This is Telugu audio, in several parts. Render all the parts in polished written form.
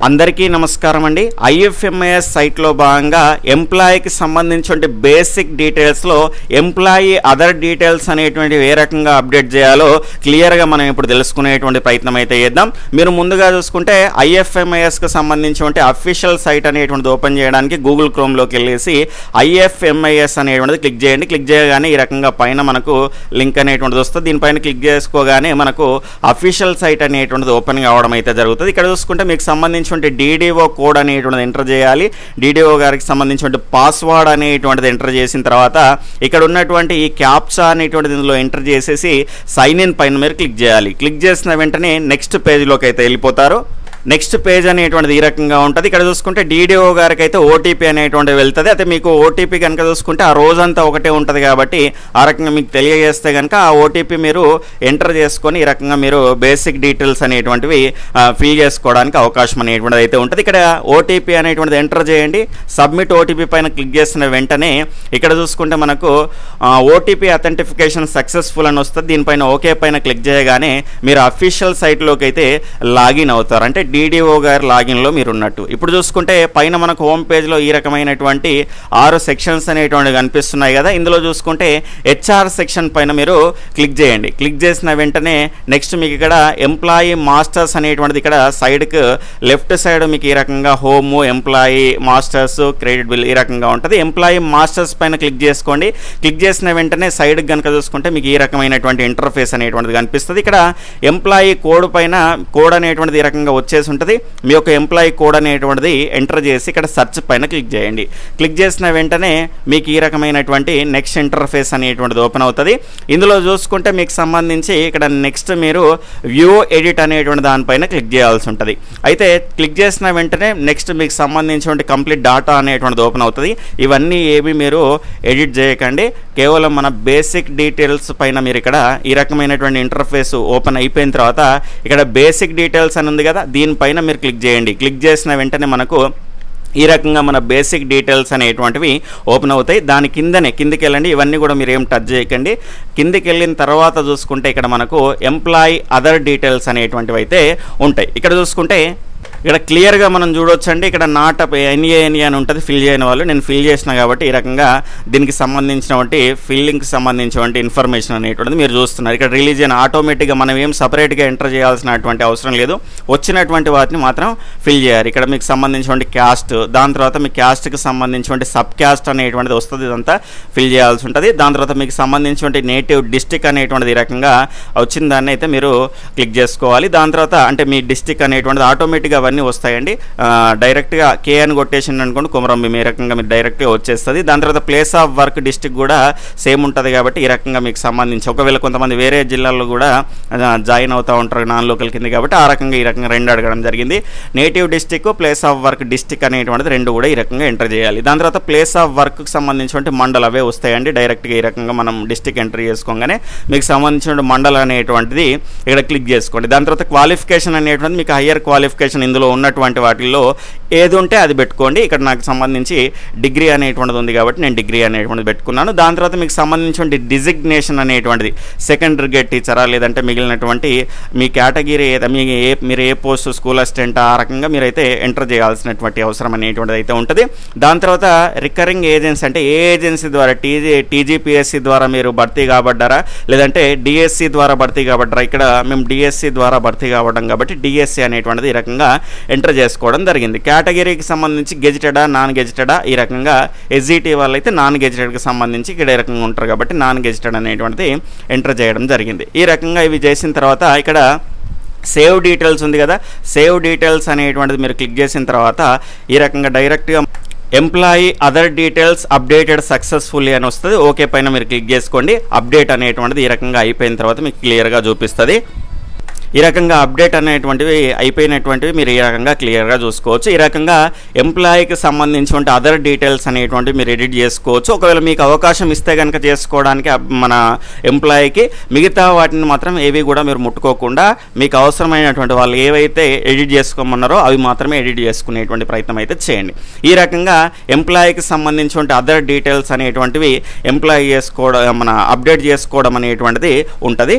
అందరికీ నమస్కారం అండి. IFMIS సైట్లో భాగంగా ఎంప్లాయీకి సంబంధించిన బేసిక్ డీటెయిల్స్లో ఎంప్లాయీ అదర్ డీటెయిల్స్ అనేటువంటి ఏ రకంగా అప్డేట్ చేయాలో క్లియర్గా మనం ఇప్పుడు తెలుసుకునేటువంటి ప్రయత్నం అయితే చేద్దాం. మీరు ముందుగా చూసుకుంటే IFMISకి సంబంధించిన అఫీషియల్ సైట్ అనేటువంటిది ఓపెన్ చేయడానికి గూగుల్ క్రోమ్లోకి వెళ్ళేసి IFMIS అనేటువంటిది క్లిక్ చేయండి. క్లిక్ చేయగానే ఈ రకంగా పైన మనకు లింక్ అనేటువంటిది వస్తుంది. దీనిపైన క్లిక్ చేసుకోగానే మనకు అఫీషియల్ సైట్ అనేటువంటిది ఓపెన్ కావడం అయితే జరుగుతుంది. ఇక్కడ చూసుకుంటే మీకు సంబంధించి DDO కోడ్ అనేటువంటిది ఎంటర్ చేయాలి. DDO గారికి సంబంధించిన పాస్వర్డ్ అనేటువంటిది ఎంటర్ చేసిన తర్వాత ఇక్కడ ఉన్నటువంటి ఈ క్యాప్చా అనేటువంటిది ఇందులో ఎంటర్ చేసేసి సైన్ ఇన్ పైన మీరు క్లిక్ చేయాలి. క్లిక్ చేసిన వెంటనే నెక్స్ట్ పేజ్లోకి అయితే వెళ్ళిపోతారు. నెక్స్ట్ పేజ్ అనేటువంటిది ఈ రకంగా ఉంటుంది. ఇక్కడ చూసుకుంటే DDO గారికి అయితే OTP అనేటువంటిది వెళ్తుంది. అయితే మీకు OTP కనుక చూసుకుంటే ఆ రోజంతా ఒకటే ఉంటుంది కాబట్టి ఆ రకంగా మీకు తెలియజేస్తే కనుక ఆ OTP మీరు ఎంటర్ చేసుకొని ఈ రకంగా మీరు బేసిక్ డీటెయిల్స్ అనేటువంటివి ఫిల్ చేసుకోవడానికి అవకాశం అనేటువంటిది అయితే ఉంటుంది. ఇక్కడ OTP అనేటువంటిది ఎంటర్ చేయండి. సబ్మిట్ OTP పైన క్లిక్ చేసిన వెంటనే ఇక్కడ చూసుకుంటే మనకు OTP అథెంటిఫికేషన్ సక్సెస్ఫుల్ అని వస్తుంది. దీనిపైన ఓకే పైన క్లిక్ చేయగానే మీరు అఫీషియల్ సైట్లోకి అయితే లాగిన్ అవుతారు. అంటే DDO గారి లాగిన్లో మీరు ఉన్నట్టు. ఇప్పుడు చూసుకుంటే పైన మనకు హోమ్ పేజ్లో ఈ రకమైనటువంటి 6 సెక్షన్స్ అనేటువంటివి కనిపిస్తున్నాయి కదా. ఇందులో చూసుకుంటే HR సెక్షన్ పైన మీరు క్లిక్ చేయండి. క్లిక్ చేసిన వెంటనే నెక్స్ట్ మీకు ఇక్కడ ఎంప్లాయీ మాస్టర్స్ అనేటువంటిది ఇక్కడ సైడ్కి లెఫ్ట్ సైడ్ మీకు ఈ రకంగా home, employee masters, credit bill ఈ రకంగా ఉంటుంది. ఎంప్లాయీ మాస్టర్స్ పైన క్లిక్ చేసుకోండి. క్లిక్ చేసిన వెంటనే సైడ్కి కనుక చూసుకుంటే మీకు ఈ రకమైనటువంటి ఇంటర్ఫేస్ అనేటువంటిది కనిపిస్తుంది. ఇక్కడ ఎంప్లాయీ కోడ్ పైన కోడ్ అనేటువంటిది ఈ రకంగా వచ్చేసి ఉంటుంది. మీ యొక్క ఎంప్లాయీ కోడ్ అనేటువంటిది ఎంటర్ చేసి ఇక్కడ సెర్చ్ పైన క్లిక్ చేయండి. క్లిక్ చేసిన వెంటనే మీకు ఈ రకమైనటువంటి నెక్స్ట్ ఇంటర్ఫేస్ అనేటువంటిది ఓపెన్ అవుతుంది. ఇందులో చూసుకుంటే మీకు సంబంధించి ఇక్కడ నెక్స్ట్ మీరు వ్యూ ఎడిట్ అనేటువంటి దానిపైన క్లిక్ చేయాల్సి ఉంటుంది. అయితే క్లిక్ చేసిన వెంటనే నెక్స్ట్ మీకు సంబంధించిన కంప్లీట్ డాటా అనేటువంటిది ఓపెన్ అవుతుంది. ఇవన్నీ ఏవి మీరు ఎడిట్ చేయకండి. కేవలం మన బేసిక్ డీటెయిల్స్ పైన మీరు ఇక్కడ ఈ రకమైనటువంటి ఇంటర్ఫేస్ ఓపెన్ అయిపోయిన తర్వాత ఇక్కడ బేసిక్ డీటెయిల్స్ అని ఉంది కదా, దీనిపైన మీరు క్లిక్ చేయండి. క్లిక్ చేసిన వెంటనే మనకు ఈ రకంగా మన బేసిక్ డీటెయిల్స్ అనేటువంటివి ఓపెన్ అవుతాయి. దాని కిందికి వెళ్ళండి. ఇవన్నీ కూడా మీరు ఏం టచ్ చేయకండి. కిందికి వెళ్ళిన తర్వాత చూసుకుంటే ఇక్కడ మనకు ఎంప్లాయీ అదర్ డీటెయిల్స్ అనేటువంటివి అయితే ఉంటాయి. ఇక్కడ చూసుకుంటే ఇక్కడ క్లియర్గా మనం చూడొచ్చండి. ఇక్కడ నాట్ NA అని ఉంటుంది. ఫిల్ చేయని వాళ్ళు నేను ఫిల్ చేసిన కాబట్టి ఈ రకంగా దీనికి సంబంధించినటువంటి ఫిల్లింగ్కి సంబంధించినటువంటి ఇన్ఫర్మేషన్ అనేటువంటిది మీరు చూస్తున్నారు. ఇక్కడ రిలీజియన్ ఆటోమేటిక్గా మనం ఏం సపరేట్గా ఎంటర్ చేయాల్సినటువంటి అవసరం లేదు. వచ్చినటువంటి వాటిని మాత్రం ఫిల్ చేయాలి. ఇక్కడ మీకు సంబంధించినటువంటి క్యాస్ట్, దాని తర్వాత మీ క్యాస్ట్కి సంబంధించినటువంటి సబ్ క్యాస్ట్ అనేటువంటిది వస్తుంది. ఇదంతా ఫిల్ చేయాల్సి ఉంటుంది. దాని తర్వాత మీకు సంబంధించినటువంటి నేటివ్ డిస్టిక్ అనేటువంటిది ఈ రకంగా వచ్చిన దాన్ని అయితే మీరు క్లిక్ చేసుకోవాలి. దాని తర్వాత అంటే మీ డిస్టిక్ అనేటువంటిది ఆటోమేటిక్గా అవన్నీ వస్తాయండి. డైరెక్ట్గా K అని కొట్టేసింది అనుకోండి కొమరంభీం, ఈ రకంగా మీరు డైరెక్ట్గా వచ్చేస్తుంది. దాని తర్వాత ప్లేస్ ఆఫ్ వర్క్ డిస్టిక్ కూడా సేమ్ ఉంటుంది కాబట్టి ఈ రకంగా మీకు సంబంధించి ఒకవేళ కొంతమంది వేరే జిల్లాల్లో కూడా జాయిన్ అవుతూ ఉంటారు నాన్ లోకల్ కింద కాబట్టి ఆ రకంగా ఈ రకంగా రెండు అడగడం జరిగింది. Native district, place of work district అనేటువంటిది రెండు కూడా ఈ రకంగా ఎంటర్ చేయాలి. దాని తర్వాత ప్లేస్ ఆఫ్ వర్క్కి సంబంధించినటువంటి మండల్ అవే వస్తాయండి. డైరెక్ట్గా ఈ రకంగా మనం డిస్టిక్ ఎంటర్ చేసుకోగానే మీకు సంబంధించిన మండల్ అనేటువంటిది ఇక్కడ క్లిక్ చేసుకోండి. దాని తర్వాత క్వాలిఫికేషన్ అనేటువంటిది మీకు హయ్యర్ క్వాలిఫికేషన్ ఇందులో ఉన్నటువంటి వాటిల్లో ఏది ఉంటే అది పెట్టుకోండి. ఇక్కడ నాకు సంబంధించి డిగ్రీ అనేటువంటిది ఉంది కాబట్టి నేను డిగ్రీ అనేటువంటిది పెట్టుకున్నాను. దాని తర్వాత మీకు సంబంధించిన డిజిగ్నేషన్ అనేటువంటిది సెకండరీ గ్రేడ్ టీచరా లేదంటే మిగిలినటువంటి మీ కేటగిరీ మీరు ఏ పోస్ట్ స్కూల్ అసిస్టెంట్ ఆ రకంగా మీరైతే ఎంటర్ చేయాల్సినటువంటి అవసరం అనేటువంటిది అయితే ఉంటుంది. దాని తర్వాత రికరింగ్ ఏజెన్సీ అంటే ఏ ఏజెన్సీ ద్వారా TGPSC ద్వారా మీరు భర్తీ కాబడ్డారా లేదంటే DSC ద్వారా భర్తీ కాబడ్డారా. ఇక్కడ మేము DSC ద్వారా భర్తీ కాబడ్డాం కాబట్టి DSC అనేటువంటిది ఈ రకంగా ఎంటర్ చేసుకోవడం జరిగింది. కేటగిరీకి సంబంధించి గెజిటెడా నాన్ గెజిటెడా ఈ రకంగా SGT వాళ్ళైతే నాన్ గెజిటెడ్కి సంబంధించి ఇక్కడ ఈ రకంగా ఉంటారు కాబట్టి నాన్ గెజిటెడ్ అనేటువంటిది ఎంటర్ చేయడం జరిగింది. ఈ రకంగా ఇవి చేసిన తర్వాత ఇక్కడ సేవ్ డీటెయిల్స్ ఉంది కదా, సేవ్ డీటెయిల్స్ అనేటువంటిది మీరు క్లిక్ చేసిన తర్వాత ఈ రకంగా డైరెక్ట్గా employee other details updated successfully అని వస్తుంది. ఓకే పైన మీరు క్లిక్ చేసుకోండి. అప్డేట్ అనేటువంటిది ఈ రకంగా అయిపోయిన తర్వాత మీకు క్లియర్గా చూపిస్తుంది. ఈ రకంగా అప్డేట్ అనేటువంటివి అయిపోయినటువంటివి మీరు ఈ రకంగా క్లియర్గా చూసుకోవచ్చు. ఈ రకంగా ఎంప్లాయీకి సంబంధించిన అదర్ డీటెయిల్స్ అనేటువంటివి మీరు ఎడిట్ చేసుకోవచ్చు. ఒకవేళ మీకు అవకాశం ఇస్తే కనుక చేసుకోవడానికి మన ఎంప్లాయీకి మిగతా వాటిని మాత్రం ఏవి కూడా మీరు ముట్టుకోకుండా మీకు అవసరమైనటువంటి వాళ్ళు ఏవైతే ఎడిట్ చేసుకోమన్నారో అవి మాత్రమే ఎడిట్ చేసుకునేటువంటి ప్రయత్నం అయితే చేయండి. ఈ రకంగా ఎంప్లాయీకి సంబంధించిన అదర్ డీటెయిల్స్ అనేటువంటివి ఎంప్లాయీ చేసుకోవడం మన అప్డేట్ చేసుకోవడం అనేటువంటిది ఉంటుంది.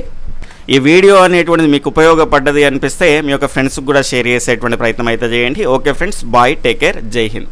ఈ వీడియో అనేటువంటిది మీకు ఉపయోగపడ్డది అనిపిస్తే మీ యొక్క ఫ్రెండ్స్కి కూడా షేర్ చేసేటువంటి ప్రయత్నం అయితే చేయండి. Okay friends, bye, take care, జై హింద్.